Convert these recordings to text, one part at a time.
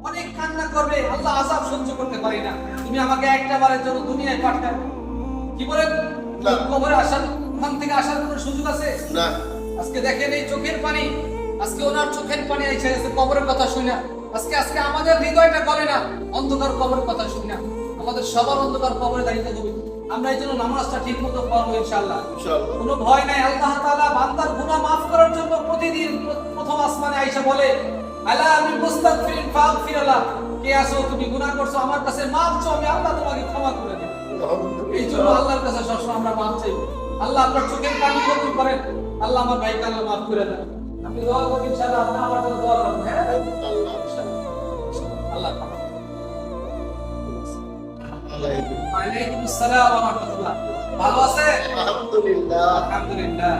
অনেক কান্না করবে, আল্লাহ আযাব সহ্য করতে পারি না, তুমি আমাকে একটা বারের জন্য দুনিয়ায় পাঠাও। কি বলেন? কবরে আসার, ওখান থেকে আসার কোনো সুযোগ আছে না। আজকে দেখেন এই চোখের পানি, আজকে ওনার চোখের পানি এসে গেছে কবরের কথা শুনে। আজকে আজকে আমাদের হৃদয়টা গলে না অন্ধকার কবরের কথা শুনে। আমাদের সবার অন্ধকার কবরে দাঁড়িয়ে হবে। আমরা এই জন্য নামাজটা ঠিক মতো পড়বো ইনশাআল্লাহ। ইনশাআল্লাহ। কোনো ভয় নাই। আল্লাহ তাআলা বান্দার গুনাহ মাফ করার জন্য প্রতিদিন প্রথম আসমানে আয়েশা বলে, আলা আমি মুস্তাগফিরিন ফাগফিরলা, কে আসো তুমি গুনাহ করছো, আমার কাছে মাফ চাও, আমি আল্লাহ তোমাকে ক্ষমা করে দেব। এই জন্য আল্লাহর কাছে সবসময় আমরা মাফ চাই। আল্লাহ আপনার চোখের পানি কবুল করেন। আল্লাহ আমার ভাইকে আল্লাহ মাফ করে দেন। আপনি দোয়া করুন ইনশাআল্লাহ, আপনি আমার জন্য দোয়া করুন। হ্যাঁ আল্লাহ ওয়ালাইকুম আসসালাম ওয়া রাহমাতুল্লাহ। ভালো আছে? আলহামদুলিল্লাহ। আলহামদুলিল্লাহ।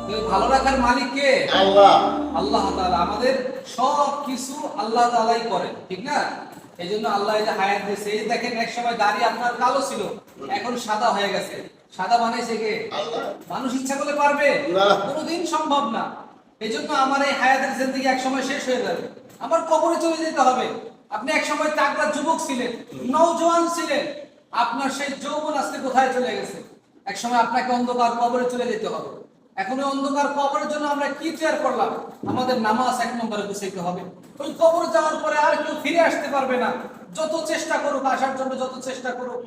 তো ভালো রাখার মালিক কে? আল্লাহ। আল্লাহ তাআলা। আমাদের সব কিছু আল্লাহ তাআলাই করেন, ঠিক না? এই জন্য আল্লাহ এই যে হায়াত দিয়েছে। এই দেখেন এক সময় দাড়ি আপনার কালো ছিল, এখন সাদা হয়ে গেছে। সাদা বানাইছে কে? আল্লাহ। মানুষ ইচ্ছা করলে পারবে? না। কোনোদিন সম্ভব না। এই জন্য আমার এই হায়াতের জিন্দেগি এক সময় শেষ হয়ে যাবে, আমার কবরে চলে যেতে হবে। আপনি এক সময় তাগড়া যুবক ছিলেন, নওজোয়ান ছিলেন, আপনার সেই যৌবন আজকে কোথায় চলে গেছে? এক সময় আপনাকে অন্ধকার কবরে চলে যেতে হবে। এখন ওই অন্ধকার কবরের জন্য আমরা কি তৈরি করলাম? আমাদের নামাজ এক নম্বরে গুছাইতে হবে। ওই কবরে যাওয়ার পরে আর কেউ ফিরে আসতে পারবে না। যত চেষ্টা করুক আসার জন্য, যত চেষ্টা করুক